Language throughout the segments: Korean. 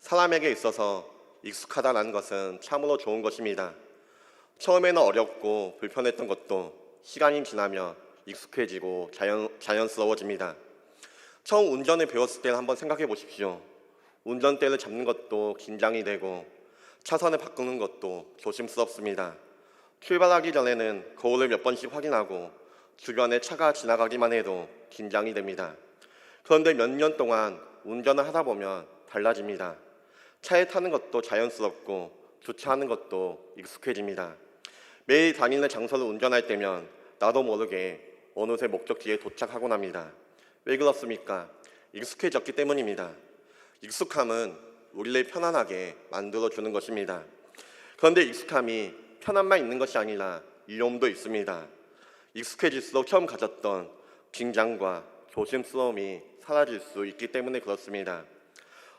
사람에게 있어서 익숙하다는 것은 참으로 좋은 것입니다. 처음에는 어렵고 불편했던 것도 시간이 지나면 익숙해지고 자연스러워집니다. 처음 운전을 배웠을 때는 한번 생각해 보십시오. 운전대를 잡는 것도 긴장이 되고 차선을 바꾸는 것도 조심스럽습니다. 출발하기 전에는 거울을 몇 번씩 확인하고 주변에 차가 지나가기만 해도 긴장이 됩니다. 그런데 몇 년 동안 운전을 하다 보면 달라집니다. 차에 타는 것도 자연스럽고 주차하는 것도 익숙해집니다. 매일 다니는 장소를 운전할 때면 나도 모르게 어느새 목적지에 도착하곤 합니다. 왜 그렇습니까? 익숙해졌기 때문입니다. 익숙함은 우리를 편안하게 만들어주는 것입니다. 그런데 익숙함이 편함만 있는 것이 아니라 위험도 있습니다. 익숙해질수록 처음 가졌던 긴장과 조심스러움이 사라질 수 있기 때문에 그렇습니다.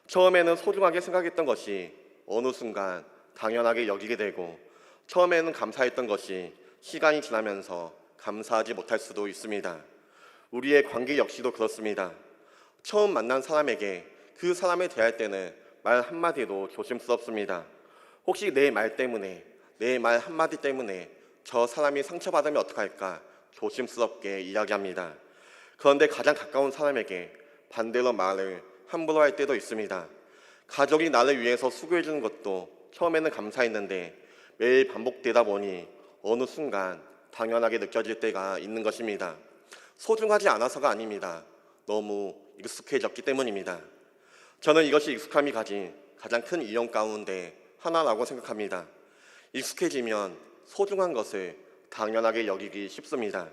처음에는 소중하게 생각했던 것이 어느 순간 당연하게 여기게 되고 처음에는 감사했던 것이 시간이 지나면서 감사하지 못할 수도 있습니다. 우리의 관계 역시도 그렇습니다. 처음 만난 사람에게 그 사람에 대할 때는 말 한마디도 조심스럽습니다. 혹시 내 말 때문에, 내 말 한마디 때문에 저 사람이 상처받으면 어떡할까 조심스럽게 이야기합니다. 그런데 가장 가까운 사람에게 반대로 말을 함부로 할 때도 있습니다. 가족이 나를 위해서 수고해 주는 것도 처음에는 감사했는데 매일 반복되다 보니 어느 순간 당연하게 느껴질 때가 있는 것입니다. 소중하지 않아서가 아닙니다. 너무 익숙해졌기 때문입니다. 저는 이것이 익숙함이 가진 가장 큰 이유 가운데 하나라고 생각합니다. 익숙해지면 소중한 것을 당연하게 여기기 쉽습니다.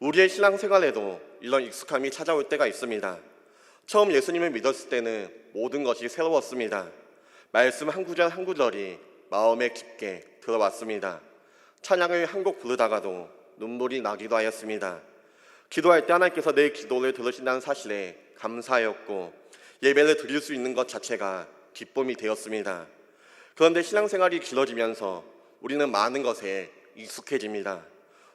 우리의 신앙생활에도 이런 익숙함이 찾아올 때가 있습니다. 처음 예수님을 믿었을 때는 모든 것이 새로웠습니다. 말씀 한 구절 한 구절이 마음에 깊게 들어왔습니다. 찬양을 한 곡 부르다가도 눈물이 나기도 하였습니다. 기도할 때 하나님께서 내 기도를 들으신다는 사실에 감사하였고 예배를 드릴 수 있는 것 자체가 기쁨이 되었습니다. 그런데 신앙생활이 길어지면서 우리는 많은 것에 익숙해집니다.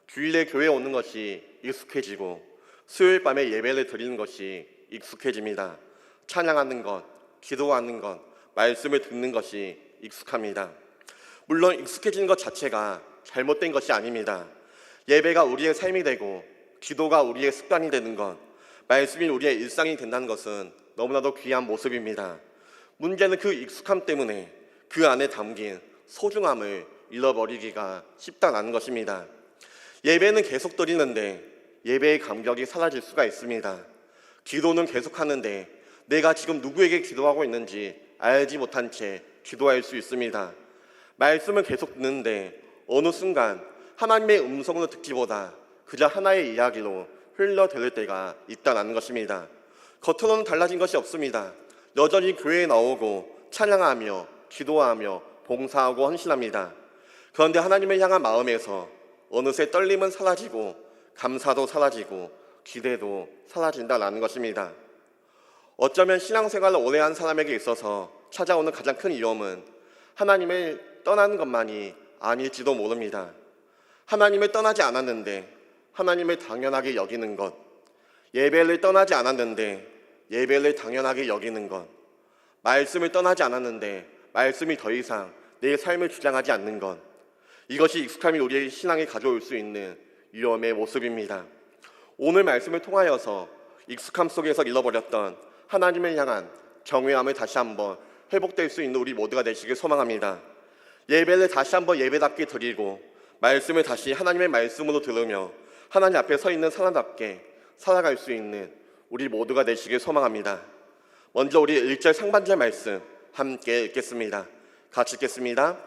주일에 교회에 오는 것이 익숙해지고 수요일 밤에 예배를 드리는 것이 익숙해집니다. 찬양하는 것, 기도하는 것, 말씀을 듣는 것이 익숙합니다. 물론 익숙해지는 것 자체가 잘못된 것이 아닙니다. 예배가 우리의 삶이 되고 기도가 우리의 습관이 되는 것, 말씀이 우리의 일상이 된다는 것은 너무나도 귀한 모습입니다. 문제는 그 익숙함 때문에 그 안에 담긴 소중함을 잃어버리기가 쉽다는 것입니다. 예배는 계속 드리는데 예배의 감격이 사라질 수가 있습니다. 기도는 계속하는데 내가 지금 누구에게 기도하고 있는지 알지 못한 채 기도할 수 있습니다. 말씀은 계속 듣는데 어느 순간 하나님의 음성으로 듣기보다 그저 하나의 이야기로 흘러들을 때가 있다는 것입니다. 겉으로는 달라진 것이 없습니다. 여전히 교회에 나오고 찬양하며 기도하며 봉사하고 헌신합니다. 그런데 하나님을 향한 마음에서 어느새 떨림은 사라지고 감사도 사라지고 기대도 사라진다는 것입니다. 어쩌면 신앙생활을 오래 한 사람에게 있어서 찾아오는 가장 큰 위험은 하나님을 떠나는 것만이 아닐지도 모릅니다. 하나님을 떠나지 않았는데 하나님을 당연하게 여기는 것, 예배를 떠나지 않았는데 예배를 당연하게 여기는 것, 말씀을 떠나지 않았는데 말씀이 더 이상 내 삶을 주장하지 않는 것, 이것이 익숙함이 우리의 신앙에 가져올 수 있는 위험의 모습입니다. 오늘 말씀을 통하여서 익숙함 속에서 잃어버렸던 하나님을 향한 경외함을 다시 한번 회복될 수 있는 우리 모두가 되시길 소망합니다. 예배를 다시 한번 예배답게 드리고 말씀을 다시 하나님의 말씀으로 들으며 하나님 앞에 서 있는 사람답게 살아갈 수 있는 우리 모두가 되시길 소망합니다. 먼저 우리 1절 상반절 말씀 함께 읽겠습니다. 같이 읽겠습니다.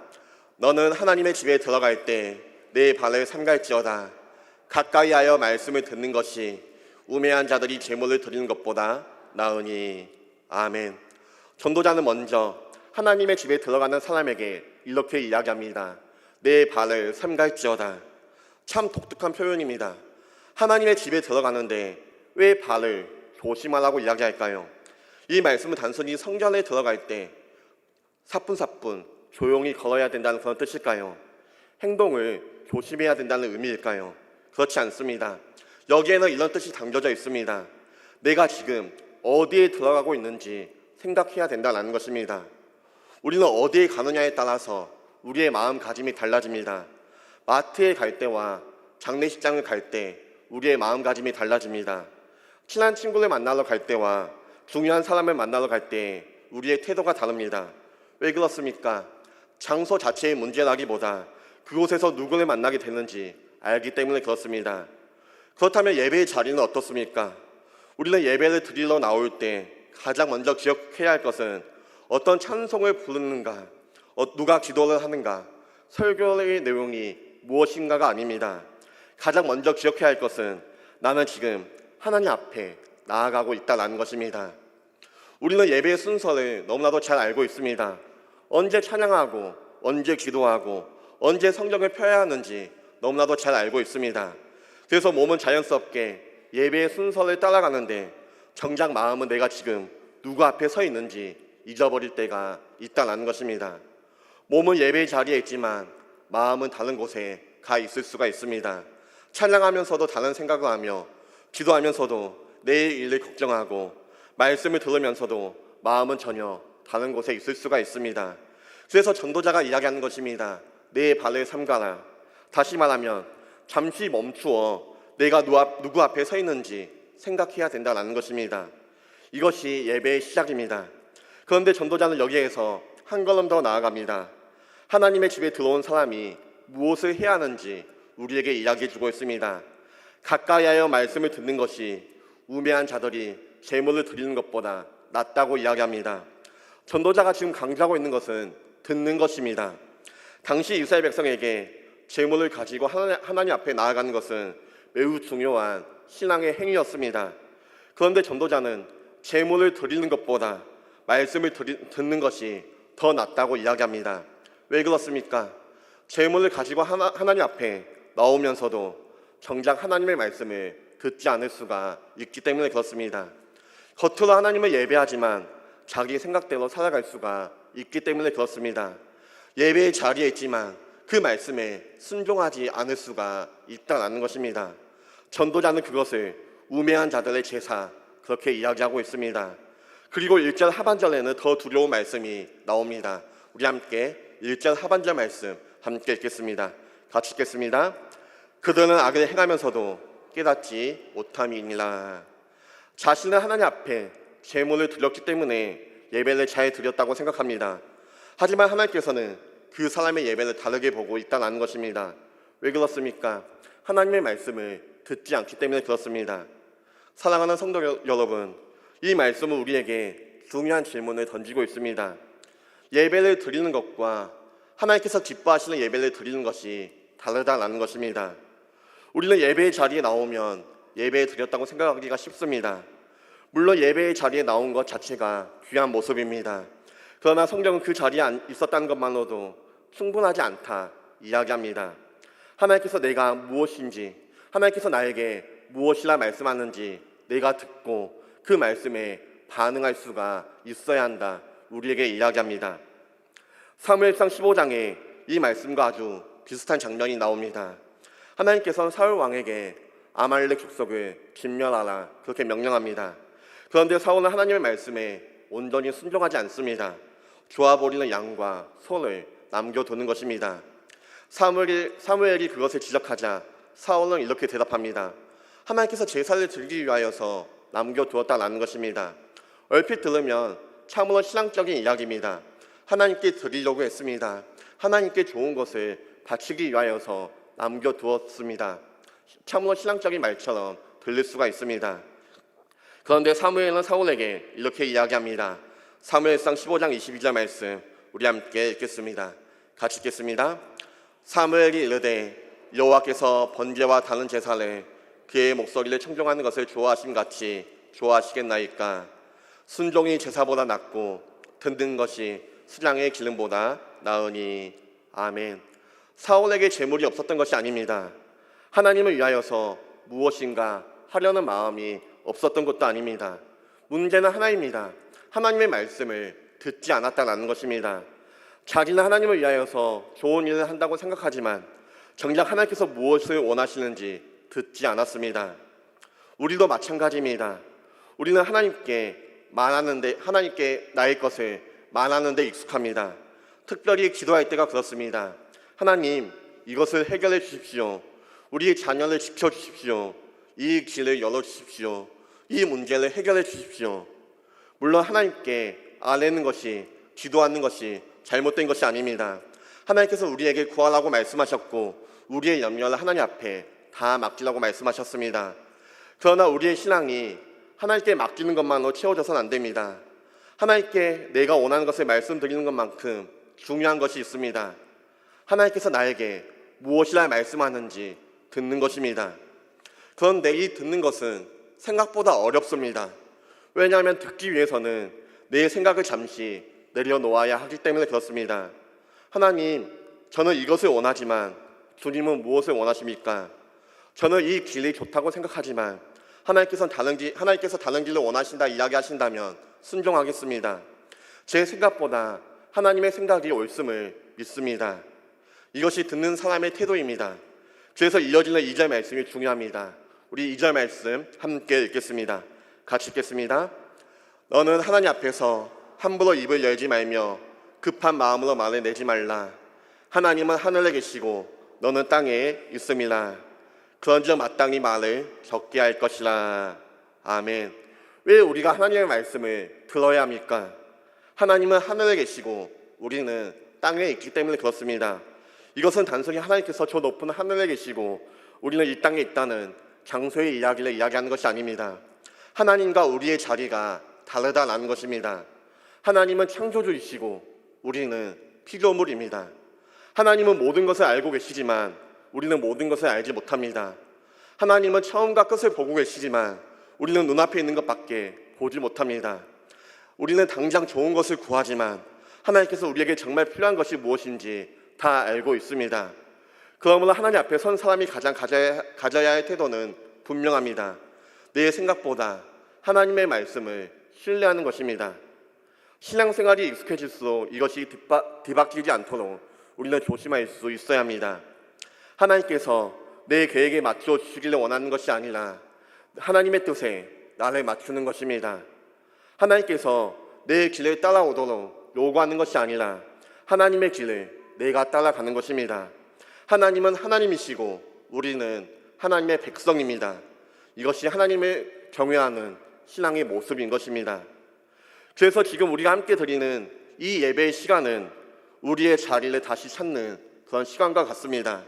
너는 하나님의 집에 들어갈 때 내 발을 삼갈지어다. 가까이 하여 말씀을 듣는 것이 우매한 자들이 제물을 드리는 것보다 나으니. 아멘. 전도자는 먼저 하나님의 집에 들어가는 사람에게 이렇게 이야기합니다. 내 발을 삼갈지어다. 참 독특한 표현입니다. 하나님의 집에 들어가는데 왜 발을 조심하라고 이야기할까요? 이 말씀은 단순히 성전에 들어갈 때 사뿐사뿐 조용히 걸어야 된다는 그런 뜻일까요? 행동을 조심해야 된다는 의미일까요? 그렇지 않습니다. 여기에는 이런 뜻이 담겨져 있습니다. 내가 지금 어디에 들어가고 있는지 생각해야 된다는 것입니다. 우리는 어디에 가느냐에 따라서 우리의 마음가짐이 달라집니다. 마트에 갈 때와 장례식장을 갈 때 우리의 마음가짐이 달라집니다. 친한 친구를 만나러 갈 때와 중요한 사람을 만나러 갈 때 우리의 태도가 다릅니다. 왜 그렇습니까? 장소 자체의 문제라기보다 그곳에서 누구를 만나게 되는지 알기 때문에 그렇습니다. 그렇다면 예배의 자리는 어떻습니까? 우리는 예배를 드리러 나올 때 가장 먼저 기억해야 할 것은 어떤 찬송을 부르는가, 누가 기도를 하는가, 설교의 내용이 무엇인가가 아닙니다. 가장 먼저 기억해야 할 것은 나는 지금 하나님 앞에 나아가고 있다는 것입니다. 우리는 예배의 순서를 너무나도 잘 알고 있습니다. 언제 찬양하고 언제 기도하고 언제 성경을 펴야 하는지 너무나도 잘 알고 있습니다. 그래서 몸은 자연스럽게 예배의 순서를 따라가는데 정작 마음은 내가 지금 누구 앞에 서 있는지 잊어버릴 때가 있다는 것입니다. 몸은 예배의 자리에 있지만 마음은 다른 곳에 가 있을 수가 있습니다. 찬양하면서도 다른 생각을 하며 기도하면서도 내일 일을 걱정하고 말씀을 들으면서도 마음은 전혀 다른 곳에 있을 수가 있습니다. 그래서 전도자가 이야기하는 것입니다. 내 발을 삼가라. 다시 말하면 잠시 멈추어 내가 누구 앞에 서 있는지 생각해야 된다는 것입니다. 이것이 예배의 시작입니다. 그런데 전도자는 여기에서 한 걸음 더 나아갑니다. 하나님의 집에 들어온 사람이 무엇을 해야 하는지 우리에게 이야기해주고 있습니다. 가까이 하여 말씀을 듣는 것이 우매한 자들이 제물을 드리는 것보다 낫다고 이야기합니다. 전도자가 지금 강조하고 있는 것은 듣는 것입니다. 당시 이스라엘 백성에게 제물을 가지고 하나님 앞에 나아가는 것은 매우 중요한 신앙의 행위였습니다. 그런데 전도자는 제물을 드리는 것보다 말씀을 듣는 것이 더 낫다고 이야기합니다. 왜 그렇습니까? 제물을 가지고 하나님 앞에 나오면서도 정작 하나님의 말씀을 듣지 않을 수가 있기 때문에 그렇습니다. 겉으로 하나님을 예배하지만 자기 생각대로 살아갈 수가 있기 때문에 그렇습니다. 예배의 자리에 있지만 그 말씀에 순종하지 않을 수가 있다는 것입니다. 전도자는 그것을 우매한 자들의 제사, 그렇게 이야기하고 있습니다. 그리고 1절 하반절에는 더 두려운 말씀이 나옵니다. 우리 함께 1절 하반절 말씀 함께 읽겠습니다. 같이 읽겠습니다. 그들은 악을 행하면서도 깨닫지 못함이니라. 자신은 하나님 앞에 제물을 드렸기 때문에 예배를 잘 드렸다고 생각합니다. 하지만 하나님께서는 그 사람의 예배를 다르게 보고 있다는 것입니다. 왜 그렇습니까? 하나님의 말씀을 듣지 않기 때문에 그렇습니다. 사랑하는 성도 여러분, 이 말씀은 우리에게 중요한 질문을 던지고 있습니다. 예배를 드리는 것과 하나님께서 기뻐하시는 예배를 드리는 것이 다르다는 것입니다. 우리는 예배의 자리에 나오면 예배에 드렸다고 생각하기가 쉽습니다. 물론 예배의 자리에 나온 것 자체가 귀한 모습입니다. 그러나 성경은 그 자리에 있었다는 것만으로도 충분하지 않다 이야기합니다. 하나님께서 내가 무엇인지, 하나님께서 나에게 무엇이라 말씀하는지 내가 듣고 그 말씀에 반응할 수가 있어야 한다, 우리에게 이야기합니다. 사무엘상 15장에 이 말씀과 아주 비슷한 장면이 나옵니다. 하나님께서는 사울 왕에게 아말렉 족속을 진멸하라, 그렇게 명령합니다. 그런데 사울은 하나님의 말씀에 온전히 순종하지 않습니다. 좋아보이는 양과 소를 남겨두는 것입니다. 사무엘이 그것을 지적하자 사울은 이렇게 대답합니다. 하나님께서 제사를 드리기 위하여서 남겨두었다는 것입니다. 얼핏 들으면 참으로 신앙적인 이야기입니다. 하나님께 드리려고 했습니다. 하나님께 좋은 것을 바치기 위하여서 남겨두었습니다. 참으로 신앙적인 말처럼 들릴 수가 있습니다. 그런데 사무엘은 사울에게 이렇게 이야기합니다. 사무엘상 15장 22절 말씀 우리 함께 읽겠습니다. 같이 읽겠습니다. 사무엘이 이르되 여호와께서 번제와 다른 제사를 그의 목소리를 청종하는 것을 좋아하심 같이 좋아하시겠나이까. 순종이 제사보다 낫고 듣는 것이 수량의 기름보다 나으니. 아멘. 사울에게 재물이 없었던 것이 아닙니다. 하나님을 위하여서 무엇인가 하려는 마음이 없었던 것도 아닙니다. 문제는 하나입니다. 하나님의 말씀을 듣지 않았다는 것입니다. 자기는 하나님을 위하여서 좋은 일을 한다고 생각하지만 정작 하나님께서 무엇을 원하시는지 듣지 않았습니다. 우리도 마찬가지입니다. 우리는 하나님께 하나님께 나의 것을 말하는 데 익숙합니다. 특별히 기도할 때가 그렇습니다. 하나님, 이것을 해결해 주십시오. 우리 자녀를 지켜주십시오. 이 길을 열어주십시오. 이 문제를 해결해 주십시오. 물론 하나님께 아뢰는 것이, 기도하는 것이 잘못된 것이 아닙니다. 하나님께서 우리에게 구하라고 말씀하셨고 우리의 염려를 하나님 앞에 다 맡기라고 말씀하셨습니다. 그러나 우리의 신앙이 하나님께 맡기는 것만으로 채워져서는 안 됩니다. 하나님께 내가 원하는 것을 말씀드리는 것만큼 중요한 것이 있습니다. 하나님께서 나에게 무엇이라 말씀하는지 듣는 것입니다. 그런데 이 듣는 것은 생각보다 어렵습니다. 왜냐하면 듣기 위해서는 내 생각을 잠시 내려놓아야 하기 때문에 그렇습니다. 하나님, 저는 이것을 원하지만 주님은 무엇을 원하십니까? 저는 이 길이 좋다고 생각하지만 하나님께서 다른 길을 원하신다 이야기하신다면 순종하겠습니다. 제 생각보다 하나님의 생각이 옳음을 믿습니다. 이것이 듣는 사람의 태도입니다. 그래서 이어지는 2절 말씀이 중요합니다. 우리 2절 말씀 함께 읽겠습니다. 같이 읽겠습니다. 너는 하나님 앞에서 함부로 입을 열지 말며 급한 마음으로 말을 내지 말라. 하나님은 하늘에 계시고 너는 땅에 있음이라. 그런즉 마땅히 말을 적게 할 것이라. 아멘. 왜 우리가 하나님의 말씀을 들어야 합니까? 하나님은 하늘에 계시고 우리는 땅에 있기 때문에 그렇습니다. 이것은 단순히 하나님께서 저 높은 하늘에 계시고 우리는 이 땅에 있다는 장소의 이야기를 이야기하는 것이 아닙니다. 하나님과 우리의 자리가 다르다라는 것입니다. 하나님은 창조주이시고 우리는 피조물입니다. 하나님은 모든 것을 알고 계시지만 우리는 모든 것을 알지 못합니다. 하나님은 처음과 끝을 보고 계시지만 우리는 눈앞에 있는 것밖에 보지 못합니다. 우리는 당장 좋은 것을 구하지만 하나님께서 우리에게 정말 필요한 것이 무엇인지 다 알고 있습니다. 그러므로 하나님 앞에 선 사람이 가장 가져야 할 태도는 분명합니다. 내 생각보다 하나님의 말씀을 신뢰하는 것입니다. 신앙생활이 익숙해질수록 이것이 뒤바뀌지 않도록 우리는 조심할 수 있어야 합니다. 하나님께서 내 계획에 맞춰 주시기를 원하는 것이 아니라 하나님의 뜻에 나를 맞추는 것입니다. 하나님께서 내 길을 따라오도록 요구하는 것이 아니라 하나님의 길을 내가 따라가는 것입니다. 하나님은 하나님이시고 우리는 하나님의 백성입니다. 이것이 하나님을 경외하는 신앙의 모습인 것입니다. 그래서 지금 우리가 함께 드리는 이 예배의 시간은 우리의 자리를 다시 찾는 그런 시간과 같습니다.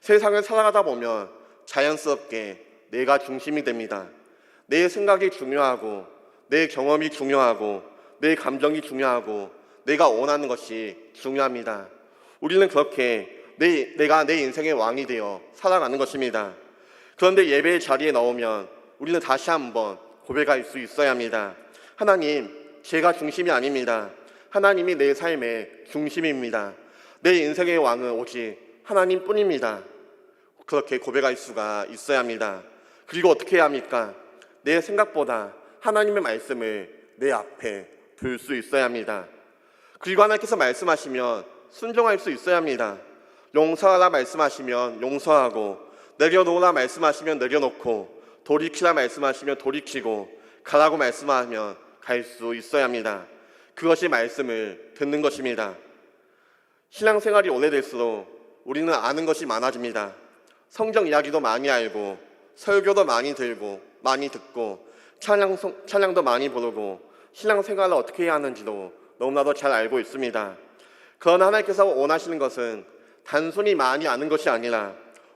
세상을 살아가다 보면 자연스럽게 내가 중심이 됩니다. 내 생각이 중요하고 내 경험이 중요하고 내 감정이 중요하고 내가 원하는 것이 중요합니다. 우리는 그렇게 내가 내 인생의 왕이 되어 살아가는 것입니다. 그런데 예배의 자리에 나오면 우리는 다시 한번 고백할 수 있어야 합니다. 하나님, 제가 중심이 아닙니다. 하나님이 내 삶의 중심입니다. 내 인생의 왕은 오직 하나님뿐입니다. 그렇게 고백할 수가 있어야 합니다. 그리고 어떻게 해야 합니까? 내 생각보다 하나님의 말씀을 내 앞에 둘 수 있어야 합니다. 그리고 하나님께서 말씀하시면 순종할 수 있어야 합니다. 용서하라 말씀하시면 용서하고, 내려놓으라 말씀하시면 내려놓고, 돌이키라 말씀하시면 돌이키고, 가라고 말씀하면 갈 수 있어야 합니다. 그것이 말씀을 듣는 것입니다. 신앙생활이 오래될수록 우리는 아는 것이 많아집니다. 성경 이야기도 많이 알고, 설교도 많이 들고 많이 듣고, 찬양도 많이 부르고, 신앙생활을 어떻게 해야 하는지도 너무나도 잘 알고 있습니다. 그러나 하나님께서 원하시는 것은 단순히 많이 아는 것이 아니라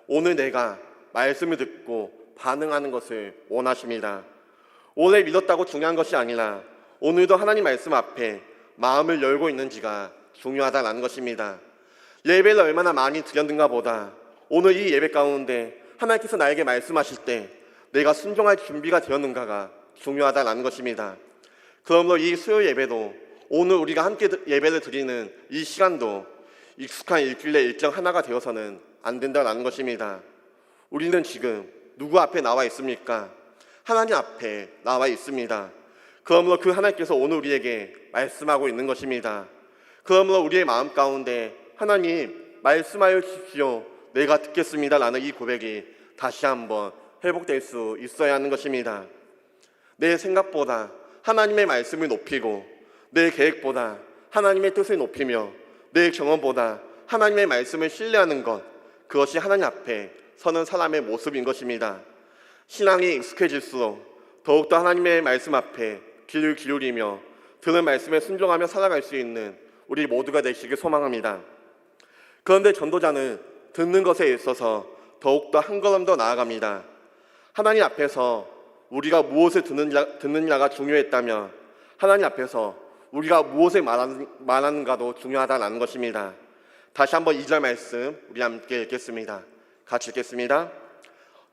오늘 내가 말씀을 듣고 반응하는 것을 원하십니다. 오래 믿었다고 중요한 것이 아니라 오늘도 하나님 말씀 앞에 마음을 열고 있는지가 중요하다는 것입니다. 예배를 얼마나 많이 드렸는가 보다 오늘 이 예배 가운데 하나님께서 나에게 말씀하실 때 내가 순종할 준비가 되었는가가 중요하다는 것입니다. 그러므로 이 수요 예배도 오늘 우리가 함께 예배를 드리는 이 시간도 익숙한 일주일의 일정 하나가 되어서는 안 된다는 것입니다. 우리는 지금 누구 앞에 나와 있습니까? 하나님 앞에 나와 있습니다. 그러므로 그 하나님께서 오늘 우리에게 말씀하고 있는 것입니다. 그러므로 우리의 마음 가운데 하나님 말씀하여 주십시오, 내가 듣겠습니다 라는 이 고백이 다시 한번 회복될 수 있어야 하는 것입니다. 내 생각보다 하나님의 말씀을 높이고 내 계획보다 하나님의 뜻을 높이며 내 경험보다 하나님의 말씀을 신뢰하는 것, 그것이 하나님 앞에 서는 사람의 모습인 것입니다. 신앙이 익숙해질수록 더욱더 하나님의 말씀 앞에 귀를 기울이며 들은 말씀에 순종하며 살아갈 수 있는 우리 모두가 되시길 소망합니다. 그런데 전도자는 듣는 것에 있어서 더욱더 한 걸음 더 나아갑니다. 하나님 앞에서 우리가 무엇을 듣느냐가 중요했다면 하나님 앞에서 우리가 무엇을 말하는가도 중요하다는 것입니다. 다시 한번 2절 말씀 우리 함께 읽겠습니다. 같이 읽겠습니다.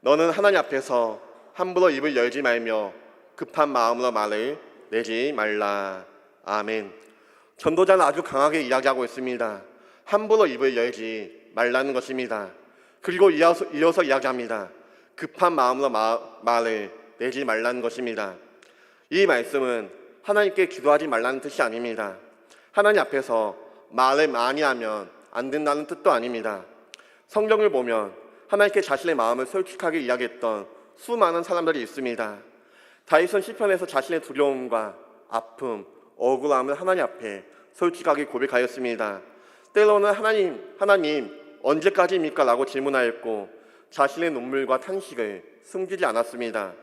너는 하나님 앞에서 함부로 입을 열지 말며 급한 마음으로 말을 내지 말라. 아멘. 전도자는 아주 강하게 이야기하고 있습니다. 함부로 입을 열지 말라는 것입니다. 그리고 이어서 이야기합니다. 급한 마음으로 말을 내지 말라는 것입니다. 이 말씀은 하나님께 기도하지 말라는 뜻이 아닙니다. 하나님 앞에서 말을 많이 하면 안 된다는 뜻도 아닙니다. 성경을 보면 하나님께 자신의 마음을 솔직하게 이야기했던 수많은 사람들이 있습니다. 다윗은 시편에서 자신의 두려움과 아픔, 억울함을 하나님 앞에 솔직하게 고백하였습니다. 때로는 하나님 언제까지입니까? 라고 질문하였고 자신의 눈물과 탄식을 숨기지 않았습니다.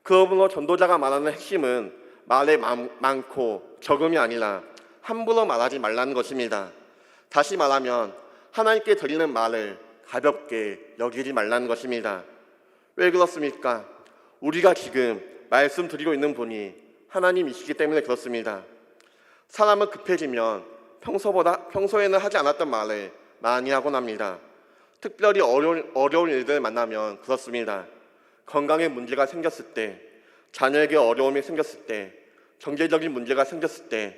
그러므로 전도자가 말하는 핵심은 말에 많고 적음이 아니라 함부로 말하지 말라는 것입니다. 다시 말하면 하나님께 드리는 말을 가볍게 여기지 말라는 것입니다. 왜 그렇습니까? 우리가 지금 말씀드리고 있는 분이 하나님이시기 때문에 그렇습니다. 사람은 급해지면 평소에는 하지 않았던 말을 많이 하곤 합니다. 특별히 어려운 일들을 만나면 그렇습니다. 건강에 문제가 생겼을 때, 자녀에게 어려움이 생겼을 때, 경제적인 문제가 생겼을 때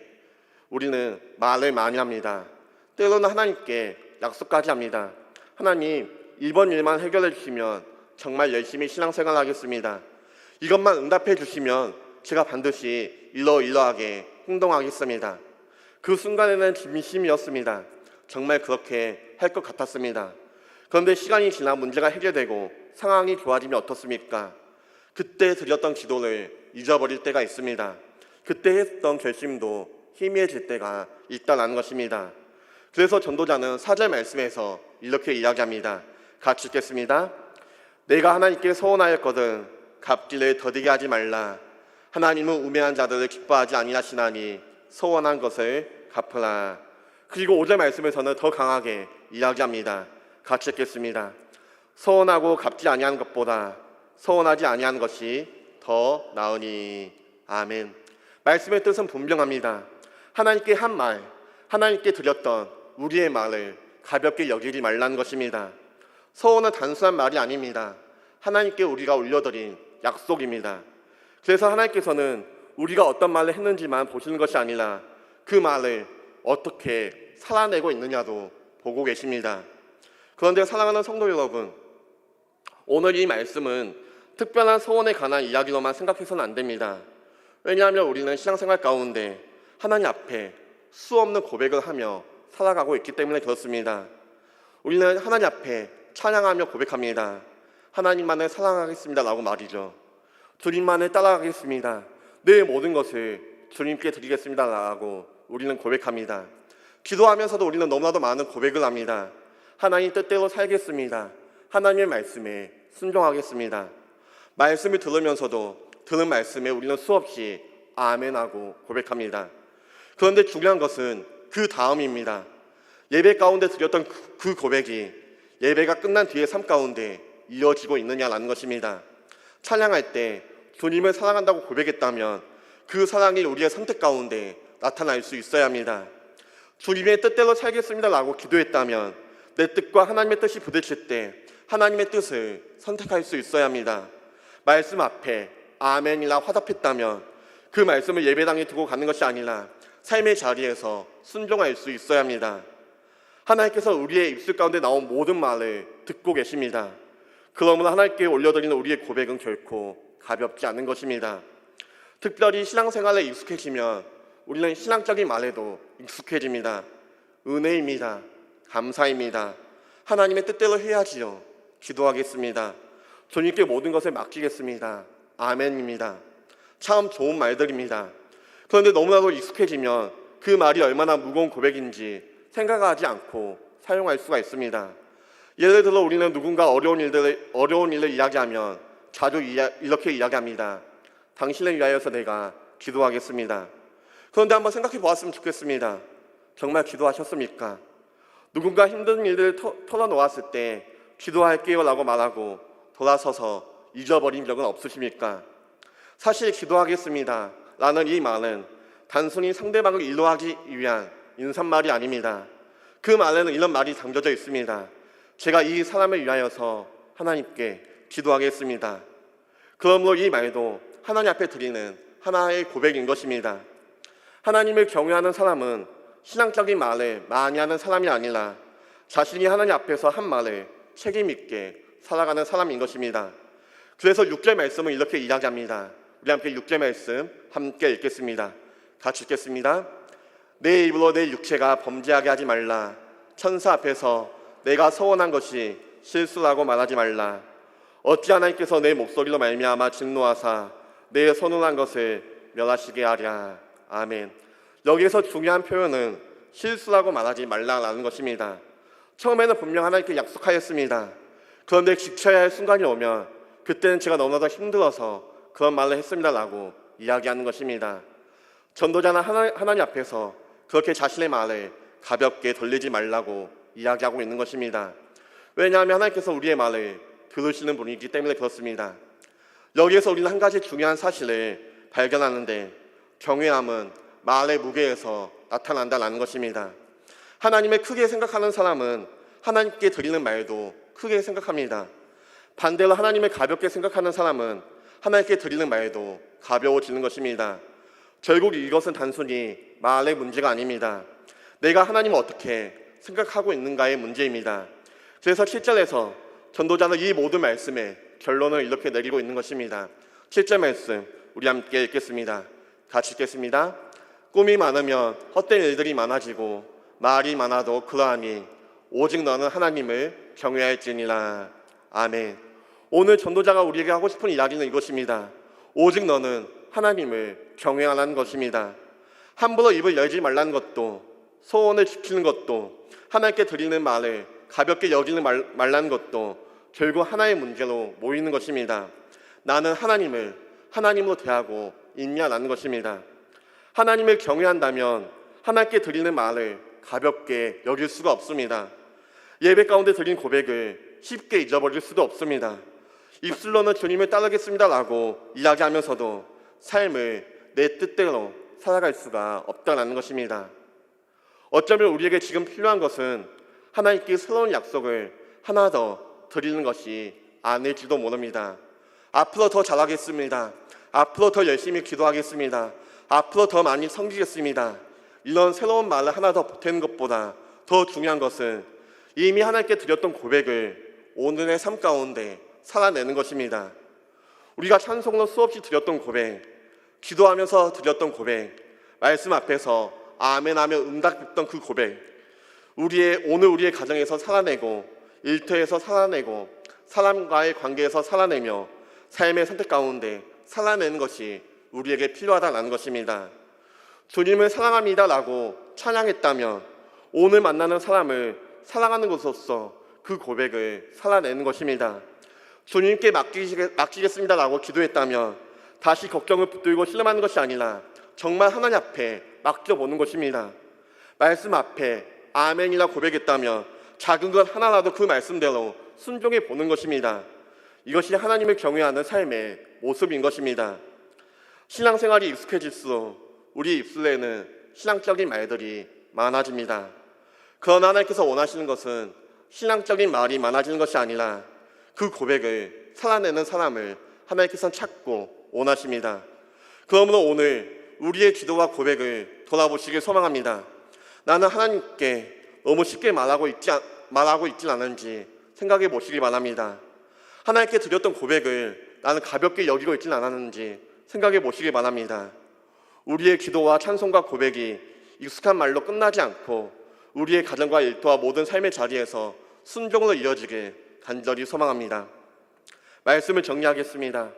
우리는 말을 많이 합니다. 때로는 하나님께 약속까지 합니다. 하나님, 이번 일만 해결해 주시면 정말 열심히 신앙생활 하겠습니다. 이것만 응답해 주시면 제가 반드시 이러이러하게 행동하겠습니다. 그 순간에는 진심이었습니다. 정말 그렇게 할 것 같았습니다. 그런데 시간이 지나 문제가 해결되고 상황이 좋아지면 어떻습니까? 그때 드렸던 기도를 잊어버릴 때가 있습니다. 그때 했던 결심도 희미해질 때가 있다는 것입니다. 그래서 전도자는 4절 말씀에서 이렇게 이야기합니다. 같이 읽겠습니다. 내가 하나님께 서원하였거든 갚기를 더디게 하지 말라. 하나님은 우매한 자들을 기뻐하지 아니하시나니 서원한 것을 갚으라. 그리고 5절 말씀에서는 더 강하게 이야기합니다. 같이 읽겠습니다. 서원하고 갚지 아니하는 것보다 서원하지 아니하는 것이 더 나으니. 아멘. 말씀의 뜻은 분명합니다. 하나님께 한 말, 하나님께 드렸던 우리의 말을 가볍게 여기지 말라는 것입니다. 서원은 단순한 말이 아닙니다. 하나님께 우리가 올려드린 약속입니다. 그래서 하나님께서는 우리가 어떤 말을 했는지만 보시는 것이 아니라 그 말을 어떻게 살아내고 있느냐도 보고 계십니다. 그런데 사랑하는 성도 여러분, 오늘 이 말씀은 특별한 서원에 관한 이야기로만 생각해서는 안 됩니다. 왜냐하면 우리는 신앙생활 가운데 하나님 앞에 수없는 고백을 하며 살아가고 있기 때문에 그렇습니다. 우리는 하나님 앞에 찬양하며 고백합니다. 하나님만을 사랑하겠습니다 라고 말이죠. 주님만을 따라가겠습니다. 내 모든 것을 주님께 드리겠습니다 라고 우리는 고백합니다. 기도하면서도 우리는 너무나도 많은 고백을 합니다. 하나님 뜻대로 살겠습니다. 하나님의 말씀에 순종하겠습니다. 말씀을 들으면서도 들은 말씀에 우리는 수없이 아멘하고 고백합니다. 그런데 중요한 것은 그 다음입니다. 예배 가운데 드렸던 그 고백이 예배가 끝난 뒤의 삶 가운데 이어지고 있느냐라는 것입니다. 찬양할 때 주님을 사랑한다고 고백했다면 그 사랑이 우리의 선택 가운데 나타날 수 있어야 합니다. 주님의 뜻대로 살겠습니다 라고 기도했다면 내 뜻과 하나님의 뜻이 부딪힐 때 하나님의 뜻을 선택할 수 있어야 합니다. 말씀 앞에 아멘이라 화답했다면 그 말씀을 예배당에 두고 가는 것이 아니라 삶의 자리에서 순종할 수 있어야 합니다. 하나님께서 우리의 입술 가운데 나온 모든 말을 듣고 계십니다. 그러므로 하나님께 올려드리는 우리의 고백은 결코 가볍지 않은 것입니다. 특별히 신앙생활에 익숙해지면 우리는 신앙적인 말에도 익숙해집니다. 은혜입니다. 감사입니다. 하나님의 뜻대로 해야지요. 기도하겠습니다. 주님께 모든 것을 맡기겠습니다. 아멘입니다. 참 좋은 말들입니다. 그런데 너무나도 익숙해지면 그 말이 얼마나 무거운 고백인지 생각하지 않고 사용할 수가 있습니다. 예를 들어 우리는 누군가 어려운 일을 이야기하면 자주 이렇게 이야기합니다. 당신을 위하여서 내가 기도하겠습니다. 그런데 한번 생각해 보았으면 좋겠습니다. 정말 기도하셨습니까? 누군가 힘든 일들을 털어놓았을 때 기도할게요 라고 말하고 돌아서서 잊어버린 적은 없으십니까? 사실 기도하겠습니다 라는 이 말은 단순히 상대방을 위로하기 위한 인사말이 아닙니다. 그 말에는 이런 말이 담겨져 있습니다. 제가 이 사람을 위하여서 하나님께 기도하겠습니다. 그러므로 이 말도 하나님 앞에 드리는 하나의 고백인 것입니다. 하나님을 경외하는 사람은 신앙적인 말을 많이 하는 사람이 아니라 자신이 하나님 앞에서 한 말을 책임 있게 살아가는 사람인 것입니다. 그래서 6절 말씀을 이렇게 이야기합니다. 우리 함께 6절 말씀 함께 읽겠습니다. 같이 읽겠습니다. 내 입으로 내 육체가 범죄하게 하지 말라. 천사 앞에서 내가 서원한 것이 실수라고 말하지 말라. 어찌 하나님께서 내 목소리로 말미암아 진노하사 내 선언한 것을 멸하시게 하랴. 아멘. 여기에서 중요한 표현은 실수라고 말하지 말라라는 것입니다. 처음에는 분명 하나님께 약속하였습니다. 그런데 지켜야 할 순간이 오면 그때는 제가 너무나도 힘들어서 그런 말을 했습니다라고 이야기하는 것입니다. 전도자는 하나님 앞에서 그렇게 자신의 말을 가볍게 돌리지 말라고 이야기하고 있는 것입니다. 왜냐하면 하나님께서 우리의 말을 들으시는 분이기 때문에 그렇습니다. 여기에서 우리는 한 가지 중요한 사실을 발견하는데 경외함은 말의 무게에서 나타난다는 것입니다. 하나님을 크게 생각하는 사람은 하나님께 드리는 말도 크게 생각합니다. 반대로 하나님을 가볍게 생각하는 사람은 하나님께 드리는 말도 가벼워지는 것입니다. 결국 이것은 단순히 말의 문제가 아닙니다. 내가 하나님을 어떻게 생각하고 있는가의 문제입니다. 그래서 7절에서 전도자는 이 모든 말씀의 결론을 이렇게 내리고 있는 것입니다. 7절 말씀 우리 함께 읽겠습니다. 같이 읽겠습니다. 꿈이 많으면 헛된 일들이 많아지고 말이 많아도 그러하니 오직 너는 하나님을 경외할지니라. 아멘. 오늘 전도자가 우리에게 하고 싶은 이야기는 이것입니다. 오직 너는 하나님을 경외하라는 것입니다. 함부로 입을 열지 말라는 것도, 소원을 지키는 것도, 하나님께 드리는 말을 가볍게 여기는 말라는 것도 결국 하나의 문제로 모이는 것입니다. 나는 하나님을 하나님으로 대하고 있냐라는 것입니다. 하나님을 경외한다면 하나님께 드리는 말을 가볍게 여길 수가 없습니다. 예배 가운데 드린 고백을 쉽게 잊어버릴 수도 없습니다. 입술로는 주님을 따르겠습니다라고 이야기하면서도 삶을 내 뜻대로 살아갈 수가 없다는 것입니다. 어쩌면 우리에게 지금 필요한 것은 하나님께 새로운 약속을 하나 더 드리는 것이 아닐지도 모릅니다. 앞으로 더 잘하겠습니다. 앞으로 더 열심히 기도하겠습니다. 앞으로 더 많이 섬기겠습니다. 이런 새로운 말을 하나 더 보태는 것보다 더 중요한 것은 이미 하나님께 드렸던 고백을 오늘의 삶 가운데 살아내는 것입니다. 우리가 찬송으로 수없이 드렸던 고백, 기도하면서 드렸던 고백, 말씀 앞에서 아멘하며 응답했던 그 고백, 오늘 우리의 가정에서 살아내고 일터에서 살아내고 사람과의 관계에서 살아내며 삶의 선택 가운데 살아내는 것이 우리에게 필요하다는 것입니다. 주님을 사랑합니다라고 찬양했다면 오늘 만나는 사람을 사랑하는 것으로서 그 고백을 살아내는 것입니다. 주님께 맡기겠습니다라고 기도했다면 다시 걱정을 붙들고 신음하는 것이 아니라 정말 하나님 앞에 맡겨보는 것입니다. 말씀 앞에 아멘이라 고백했다면 작은 것 하나라도 그 말씀대로 순종해 보는 것입니다. 이것이 하나님을 경외하는 삶의 모습인 것입니다. 신앙생활이 익숙해질수록 우리 입술에는 신앙적인 말들이 많아집니다. 그러나 하나님께서 원하시는 것은 신앙적인 말이 많아지는 것이 아니라 그 고백을 살아내는 사람을 하나님께서는 찾고 원하십니다. 그러므로 오늘 우리의 기도와 고백을 돌아보시길 소망합니다. 나는 하나님께 너무 쉽게 말하고 있지 않은지 생각해 보시기 바랍니다. 하나님께 드렸던 고백을 나는 가볍게 여기고 있지는 않았는지 생각해 보시기 바랍니다. 우리의 기도와 찬송과 고백이 익숙한 말로 끝나지 않고 우리의 가정과 일터와 모든 삶의 자리에서 순종으로 이어지길 간절히 소망합니다. 말씀을 정리하겠습니다.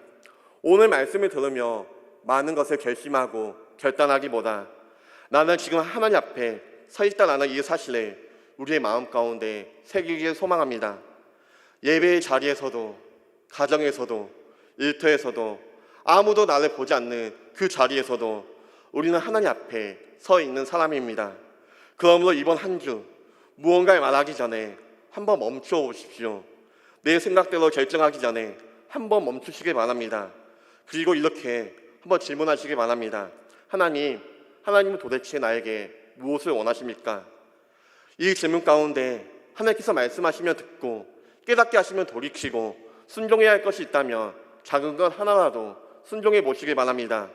오늘 말씀을 들으며 많은 것을 결심하고 결단하기보다 나는 지금 하나님 앞에 서 있다라는 이 사실을 우리의 마음 가운데 새기길 소망합니다. 예배의 자리에서도, 가정에서도, 일터에서도, 아무도 나를 보지 않는 그 자리에서도 우리는 하나님 앞에 서 있는 사람입니다. 그러므로 이번 한 주 무언가를 말하기 전에 한번 멈춰 보십시오. 내 생각대로 결정하기 전에 한번 멈추시길 바랍니다. 그리고 이렇게 한번 질문하시길 바랍니다. 하나님은 도대체 나에게 무엇을 원하십니까? 이 질문 가운데 하나님께서 말씀하시면 듣고 깨닫게 하시면 돌이키고 순종해야 할 것이 있다면 작은 것 하나라도 순종해 보시길 바랍니다.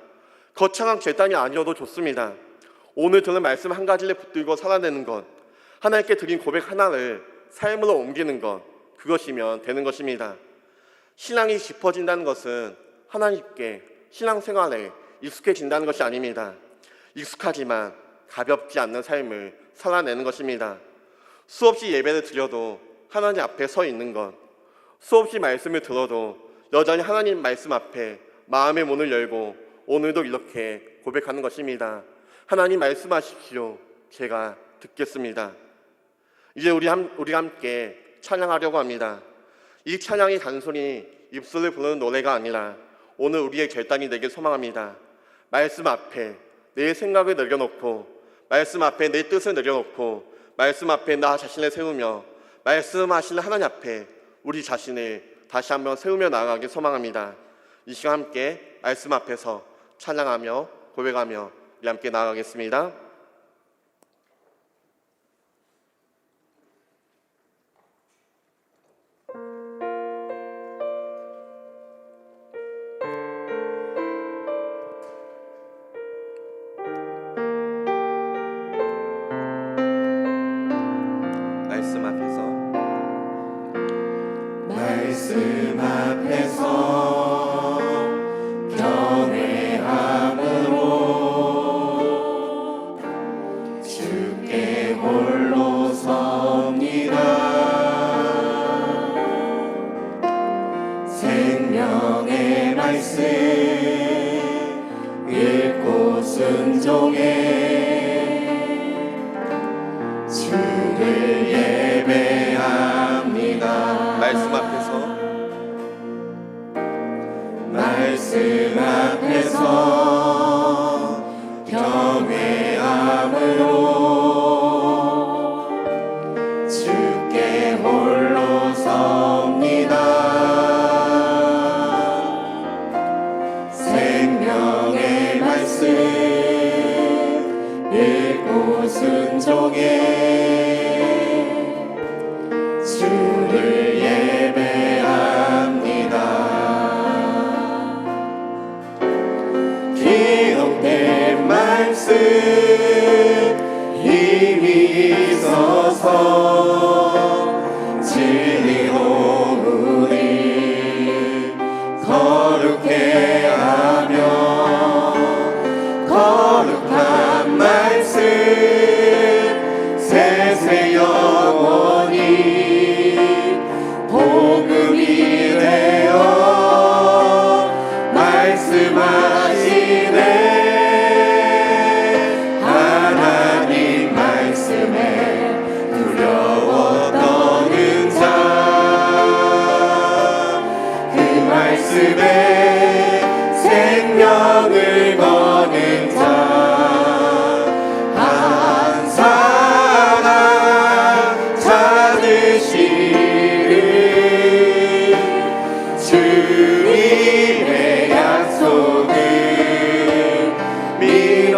거창한 결단이 아니어도 좋습니다. 오늘 들은 말씀 한 가지를 붙들고 살아내는 것, 하나님께 드린 고백 하나를 삶으로 옮기는 것, 그것이면 되는 것입니다. 신앙이 깊어진다는 것은 하나님께 신앙생활에 익숙해진다는 것이 아닙니다. 익숙하지만 가볍지 않는 삶을 살아내는 것입니다. 수없이 예배를 드려도 하나님 앞에 서 있는 것, 수없이 말씀을 들어도 여전히 하나님 말씀 앞에 마음의 문을 열고 오늘도 이렇게 고백하는 것입니다. 하나님 말씀하십시오. 제가 듣겠습니다. 이제 우리가 함께 찬양하려고 합니다. 이 찬양이 단순히 입술을 부르는 노래가 아니라 오늘 우리의 결단이 되길 소망합니다. 말씀 앞에 내 생각을 내려놓고, 말씀 앞에 내 뜻을 내려놓고, 말씀 앞에 나 자신을 세우며 말씀하시는 하나님 앞에 우리 자신을 다시 한번 세우며 나아가길 소망합니다. 이 시간 함께 말씀 앞에서 찬양하며 고백하며 우리 함께 나아가겠습니다. 말씀 앞에서 경외함으로 주께 홀로 섭니다. 생명의 말씀 읽고 순종해 주를 예배합니다. 말씀 앞에서 경외함으로 주께 홀로 섭니다. 생명의 말씀 읽고 순종해 주를 예배합니다. 기록된 말씀 힘이 있어서 진리로 우리 거룩해 하며 거룩한 말씀 세세 영원히 복음이 되어 말씀하시네. 하나님 말씀에 두려워 떠는 자, 그 말씀에 생명을 거는 자, 한 사람 찾으시는 주님의 약속을 믿어.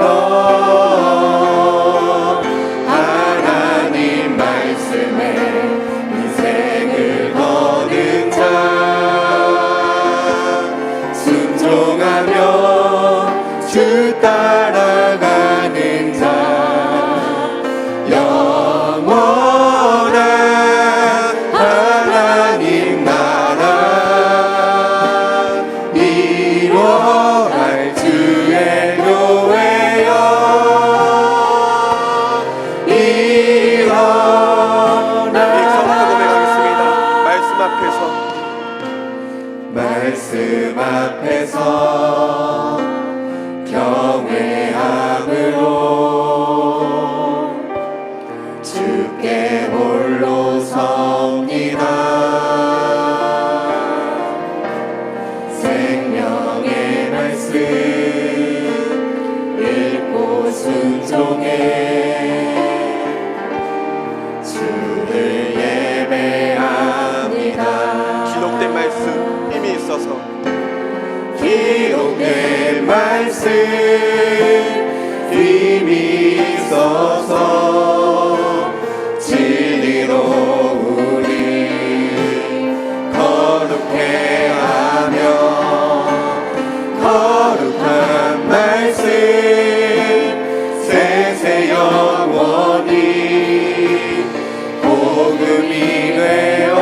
하나님 말씀에 인생을 거는 자, 순종하며 주 따라가는 자, 영원한 하나님 나라 이뤄갈 주의 교회여 일어나. 고백하겠습니다. 말씀 앞에서 말씀 힘이 있어서 진리로 우리 거룩해 하며 거룩한 말씀 세세 영원히 복음이 되어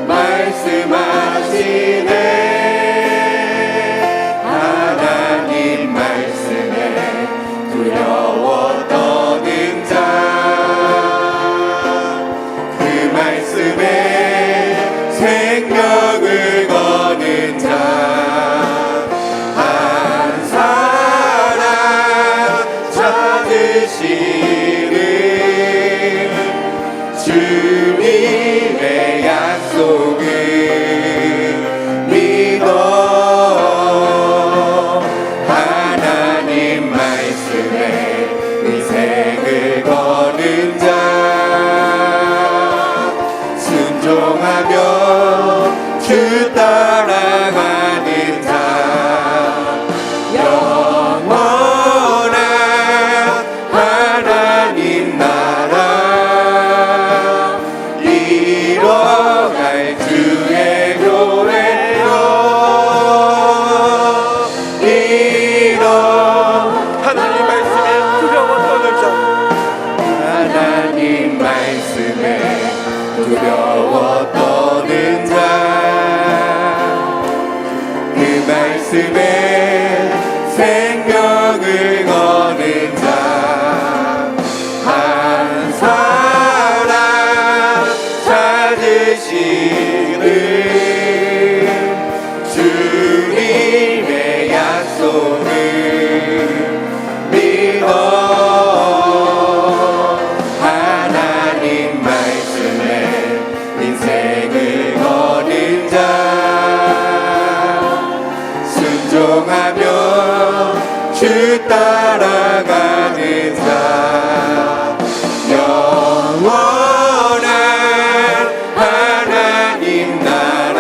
말씀하시네. 하나님 말씀에 두려워 떠는 자, 그 말씀에 생명을 거는 자, 한 사람 찾으시는 주님의 약속을 믿어 하나님 말씀에 인생을 거는 자, 순종하며 주 따라가는 자, 영원한 하나님 나라 이뤄갈 주의 교회여 하나님 말씀에 두려워 떠는 자, 하나님 말씀에 두려워 떠는 자, 그 말씀에 생명을 거는 자, 한 사람 찾으시는 주님의 약속을 믿어 하나님 말씀에 인생을 거는 자, 순종하며 주 따라가는 자, 영원한 하나님 나라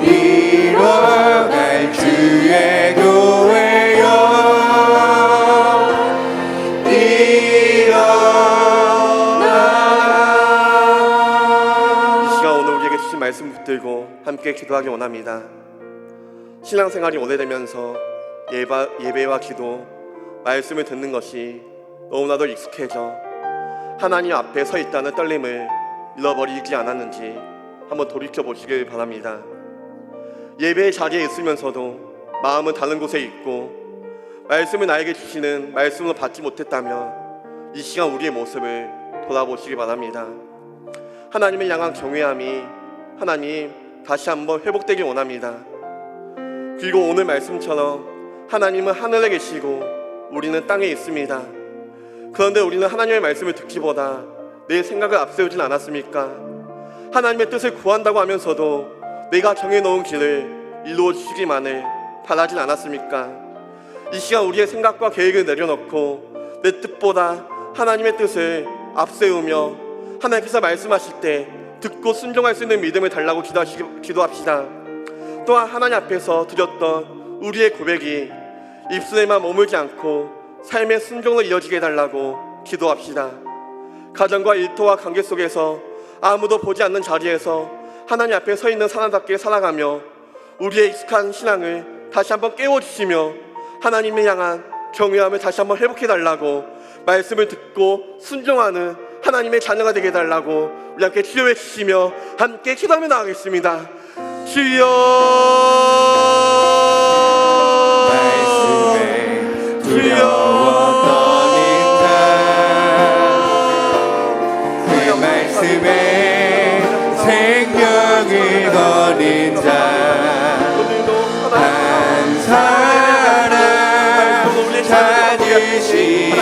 이뤄갈 주의 교회여 이 시간 오늘 우리에게 주신 말씀 붙들고 함께 기도하기 원합니다. 신앙생활이 오래되면서 예배와 기도, 말씀을 듣는 것이 너무나도 익숙해져 하나님 앞에 서 있다는 떨림을 잃어버리지 않았는지 한번 돌이켜 보시길 바랍니다. 예배의 자리에 있으면서도 마음은 다른 곳에 있고 말씀을 나에게 주시는 말씀을 받지 못했다면 이 시간 우리의 모습을 돌아보시기 바랍니다. 하나님을 향한 경외함이 하나님 다시 한번 회복되길 원합니다. 그리고 오늘 말씀처럼 하나님은 하늘에 계시고 우리는 땅에 있습니다. 그런데 우리는 하나님의 말씀을 듣기보다 내 생각을 앞세우진 않았습니까? 하나님의 뜻을 구한다고 하면서도 내가 정해놓은 길을 이루어 주시기만을 바라진 않았습니까? 이 시간 우리의 생각과 계획을 내려놓고 내 뜻보다 하나님의 뜻을 앞세우며 하나님께서 말씀하실 때 듣고 순종할 수 있는 믿음을 달라고 기도합시다. 또한 하나님 앞에서 드렸던 우리의 고백이 입술에만 머물지 않고 삶의 순종으로 이어지게 해달라고 기도합시다. 가정과 일터와 관계 속에서 아무도 보지 않는 자리에서 하나님 앞에 서 있는 사람답게 살아가며 우리의 익숙한 신앙을 다시 한번 깨워주시며 하나님을 향한 경외함을 다시 한번 회복해달라고 말씀을 듣고 순종하는 하나님의 자녀가 되게 해달라고 우리 함께 기도해 주시며 함께 기도하며 나가겠습니다. 주여 말씀에 두려워 떠는 자, 그 말씀에 생명을 거는 자, 한 사람 찾으시는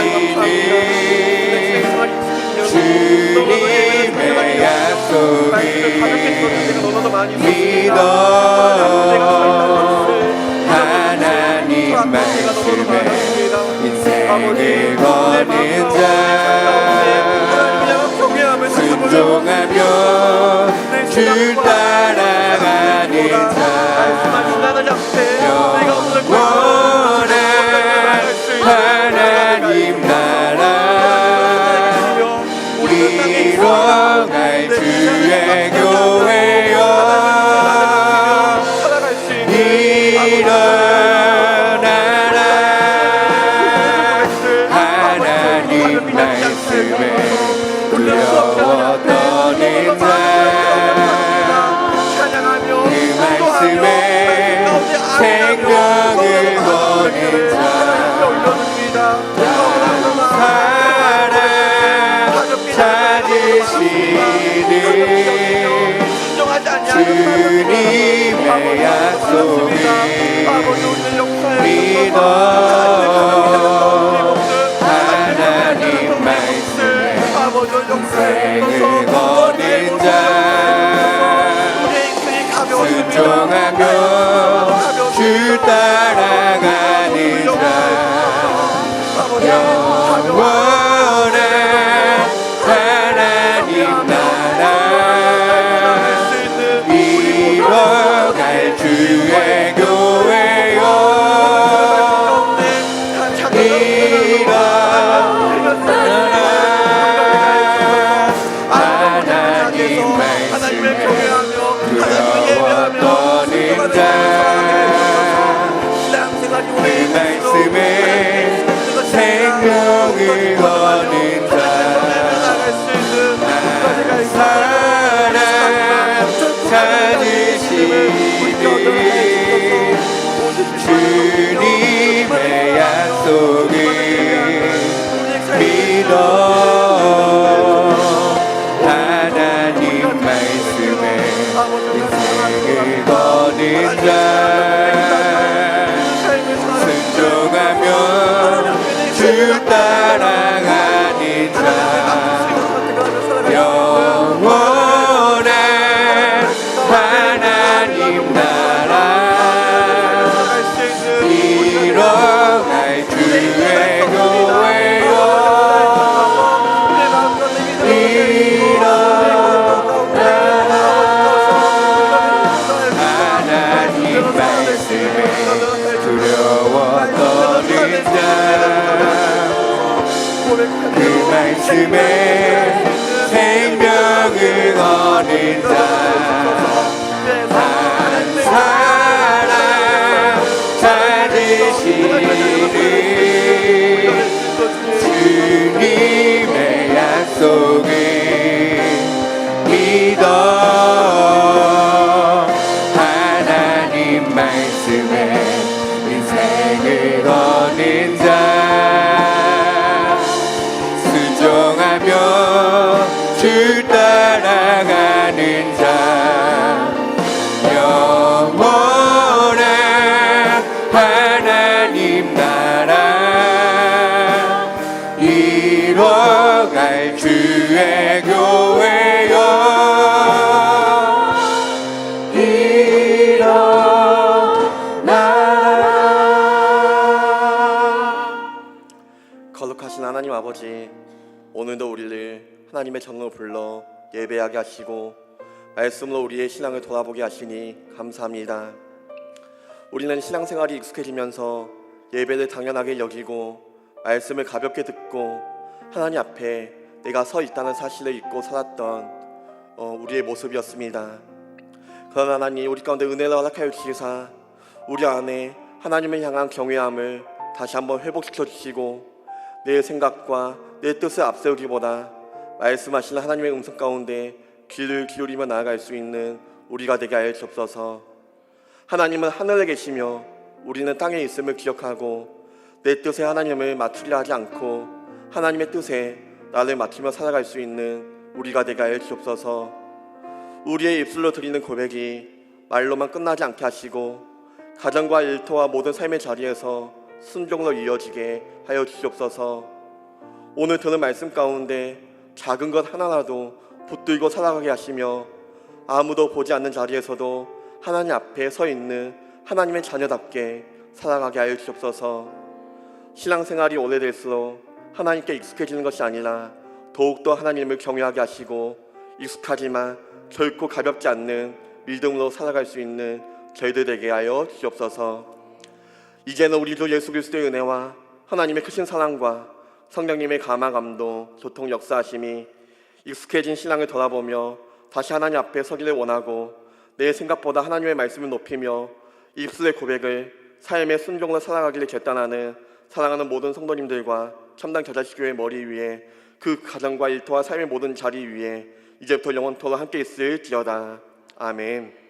주님의 약속을 믿어 하나님 말씀에 인생을 거는 자, 순종하며 주 따라가는 자, 사랑 찾으시는 주님의 약속을 믿어 하나님 말씀에 인생을 거는 자 순종하며 주 따라가는 자 영원한 하나님 나라 이뤄갈 주의 교회요 하나님 말씀에 두려워 떠는 자 그 말씀에 생명을 거는 자 사랑 찾으시는 주님의 약속을 믿어 하나님 말씀에 인생을 거는 자 순종하며 주 따라가는 자 영원한 하나님 나라 이뤄갈 주의 교회요 하나님 말씀에 두려워 떠는 자 그 말씀에 생명을 거는 자 한 사랑 찾으시는 주님의 약속을 믿어 하나님 말씀에 인생을 거는 자 순종하며 주 따라가는 자 영원한 하나님 나라 이뤄갈 주의 교회요 거룩하신 하나님 아버지, 오늘도 우리를 하나님의 전으로 불러 예배하게 하시고 말씀으로 우리의 신앙을 돌아보게 하시니 감사합니다. 우리는 신앙생활이 익숙해지면서 예배를 당연하게 여기고 말씀을 가볍게 듣고 하나님 앞에 내가 서 있다는 사실을 잊고 살았던 우리의 모습이었습니다. 그러나 하나님, 우리 가운데 은혜를 허락하여 주시사 우리 안에 하나님을 향한 경외함을 다시 한번 회복시켜 주시고 내 생각과 내 뜻을 앞세우기보다 말씀하시는 하나님의 음성 가운데 귀를 기울이며 나아갈 수 있는 우리가 되게 하여 주옵소서. 하나님은 하늘에 계시며 우리는 땅에 있음을 기억하고 내 뜻에 하나님을 맞추려 하지 않고 하나님의 뜻에 나를 맞추며 살아갈 수 있는 우리가 되게 하여 주옵소서. 우리의 입술로 드리는 고백이 말로만 끝나지 않게 하시고 가정과 일터와 모든 삶의 자리에서 순종으로 이어지게 하여 주시옵소서. 오늘 들은 말씀 가운데 작은 것 하나라도 붙들고 살아가게 하시며 아무도 보지 않는 자리에서도 하나님 앞에 서 있는 하나님의 자녀답게 살아가게 하여 주시옵소서. 신앙생활이 오래될수록 하나님께 익숙해지는 것이 아니라 더욱더 하나님을 경외하게 하시고 익숙하지만 결코 가볍지 않는 믿음으로 살아갈 수 있는 저희들 되게 하여 주시옵소서. 이제는 우리 주 예수 그리스도의 은혜와 하나님의 크신 사랑과 성령님의 감화 감동 교통 역사하심이 익숙해진 신앙을 돌아보며 다시 하나님 앞에 서기를 원하고 내 생각보다 하나님의 말씀을 높이며 입술의 고백을 삶의 순종으로 살아가기를 결단하는 사랑하는 모든 성도님들과 참단 겨자씨교회 머리 위에 그 가정과 일터와 삶의 모든 자리 위에 이제부터 영원토록 함께 있을지어다. 아멘.